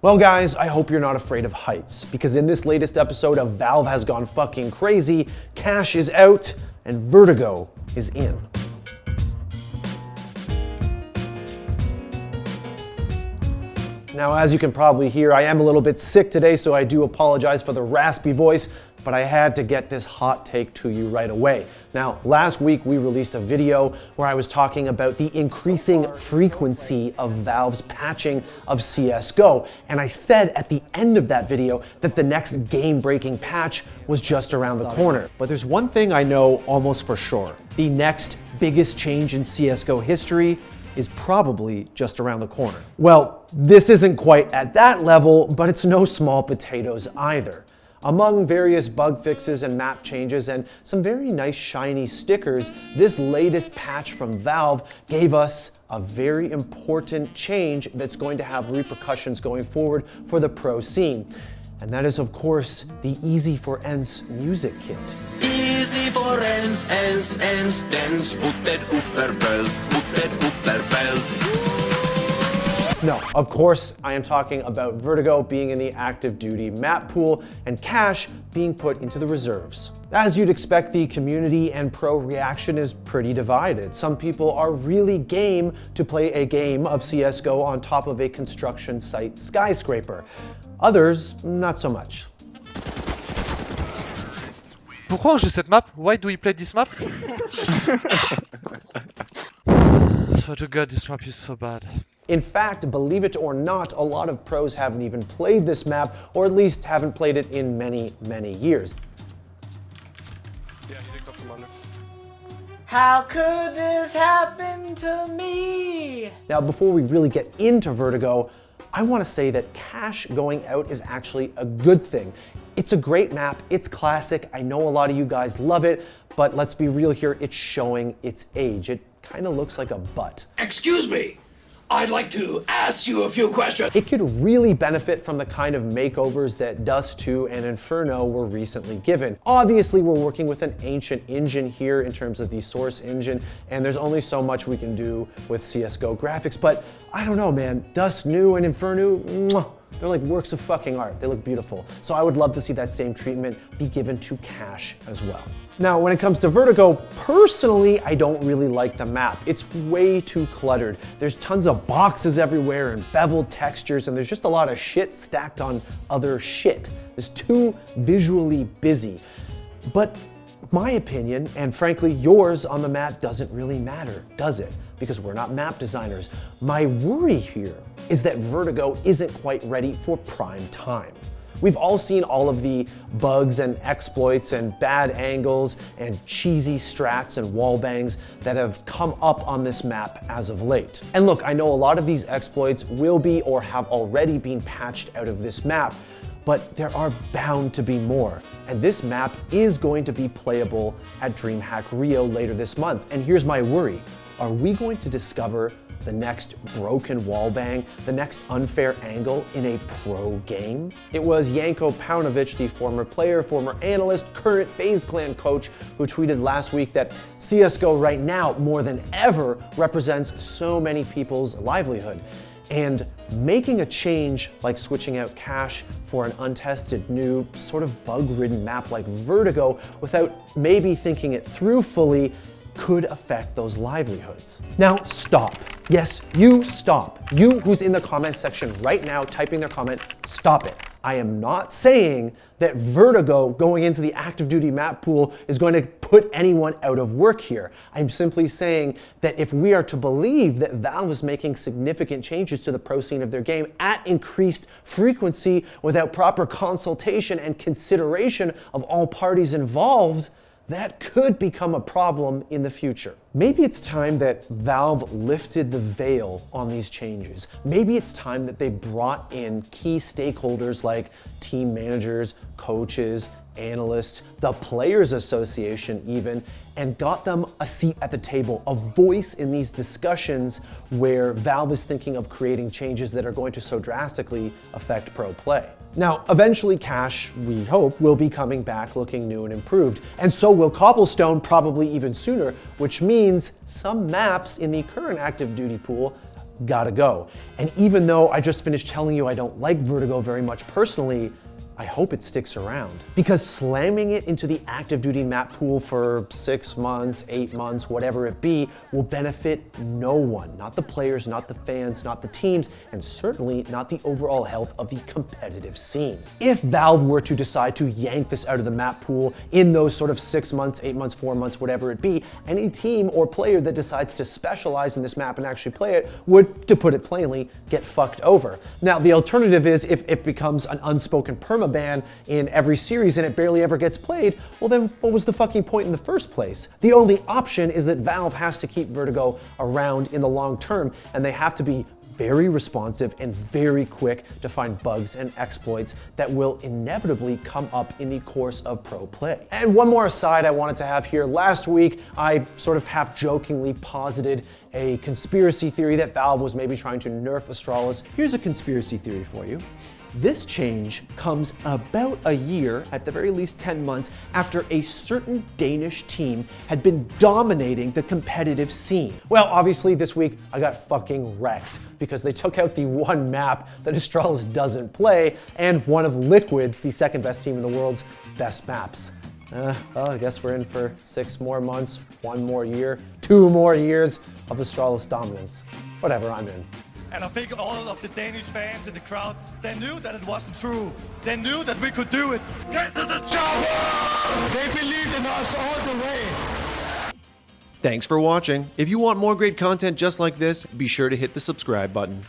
Well guys, I hope you're not afraid of heights, because in this latest episode of Valve Has Gone Fucking Crazy, cash is out and Vertigo is in. Now, as you can probably hear, I am a little bit sick today, so I do apologize for the raspy voice, but I had to get this hot take to you right away. Now, last week we released a video where I was talking about the increasing frequency of Valve's patching of CSGO, and I said at the end of that video that the next game-breaking patch was just around the corner. But there's one thing I know almost for sure. The next biggest change in CSGO history is probably just around the corner. Well, this isn't quite at that level, but it's no small potatoes either. Among various bug fixes and map changes and some very nice shiny stickers, this latest patch from Valve gave us a very important change that's going to have repercussions going forward for the pro scene. And that is, of course, the Easy for Ends music kit. Easy for ends, dance, putted upperbelt, putted upperbelt. No, of course, I am talking about Vertigo being in the active duty map pool and cash being put into the reserves. As you'd expect, the community and pro reaction is pretty divided. Some people are really game to play a game of CSGO on top of a construction site skyscraper. Others, not so much. Pourquoi on joue cette map? Why do we play this map? Swear to God, this map is so bad. In fact, believe it or not, a lot of pros haven't even played this map, or at least haven't played it in many, many years. How could this happen to me? Now, before we really get into Vertigo, I want to say that cash going out is actually a good thing. It's a great map, it's classic, I know a lot of you guys love it, but let's be real here, it's showing its age. It kind of looks like a butt. Excuse me, I'd like to ask you a few questions. It could really benefit from the kind of makeovers that Dust 2 and Inferno were recently given. Obviously, we're working with an ancient engine here in terms of the source engine, and there's only so much we can do with CSGO graphics, but I don't know, man. Dust New and Inferno, mwah, they're like works of fucking art. They look beautiful. So I would love to see that same treatment be given to cash as well. Now, when it comes to Vertigo, personally, I don't really like the map. It's way too cluttered. There's tons of boxes everywhere and beveled textures, and there's just a lot of shit stacked on other shit. It's too visually busy. But my opinion, and frankly yours on the map, doesn't really matter, does it? Because we're not map designers. My worry here is that Vertigo isn't quite ready for prime time. We've all seen all of the bugs and exploits and bad angles and cheesy strats and wallbangs that have come up on this map as of late. And look, I know a lot of these exploits will be or have already been patched out of this map, but there are bound to be more. And this map is going to be playable at DreamHack Rio later this month. And here's my worry. Are we going to discover the next broken wallbang, the next unfair angle in a pro game? It was Janko Paunovic, the former player, former analyst, current FaZe Clan coach, who tweeted last week that CSGO right now, more than ever, represents so many people's livelihood. And making a change like switching out cash for an untested new, sort of bug-ridden map like Vertigo without maybe thinking it through fully could affect those livelihoods. Now, stop. Yes, you stop. You who's in the comment section right now typing their comment, stop it. I am not saying that Vertigo going into the active duty map pool is going to put anyone out of work here. I'm simply saying that if we are to believe that Valve is making significant changes to the pro scene of their game at increased frequency without proper consultation and consideration of all parties involved, that could become a problem in the future. Maybe it's time that Valve lifted the veil on these changes. Maybe it's time that they brought in key stakeholders like team managers, coaches, analysts, the Players Association even, and got them a seat at the table, a voice in these discussions where Valve is thinking of creating changes that are going to so drastically affect pro play. Now, eventually Cash, we hope, will be coming back looking new and improved, and so will Cobblestone probably even sooner, which means some maps in the current active duty pool gotta go. And even though I just finished telling you I don't like Vertigo very much personally, I hope it sticks around. Because slamming it into the active duty map pool for 6 months, 8 months, whatever it be, will benefit no one. Not the players, not the fans, not the teams, and certainly not the overall health of the competitive scene. If Valve were to decide to yank this out of the map pool in those sort of 6 months, 8 months, 4 months, whatever it be, any team or player that decides to specialize in this map and actually play it would, to put it plainly, get fucked over. Now, the alternative is if it becomes an unspoken permaban in every series and it barely ever gets played, well then what was the fucking point in the first place? The only option is that Valve has to keep Vertigo around in the long term, and they have to be very responsive and very quick to find bugs and exploits that will inevitably come up in the course of pro play. And one more aside I wanted to have here. Last week, I sort of half-jokingly posited a conspiracy theory that Valve was maybe trying to nerf Astralis. Here's a conspiracy theory for you. This change comes about a year, at the very least 10 months, after a certain Danish team had been dominating the competitive scene. Well, obviously this week I got fucking wrecked because they took out the one map that Astralis doesn't play and one of Liquid's, the second best team in the world's, best maps. Well, I guess we're in for 6 more months, 1 more year, 2 more years of Astralis dominance. Whatever, I'm in. And I think all of the Danish fans in the crowd, they knew that it wasn't true. They knew that we could do it. Get to the chopper! They believed in us all the way. Thanks for watching. If you want more great content just like this, be sure to hit the subscribe button.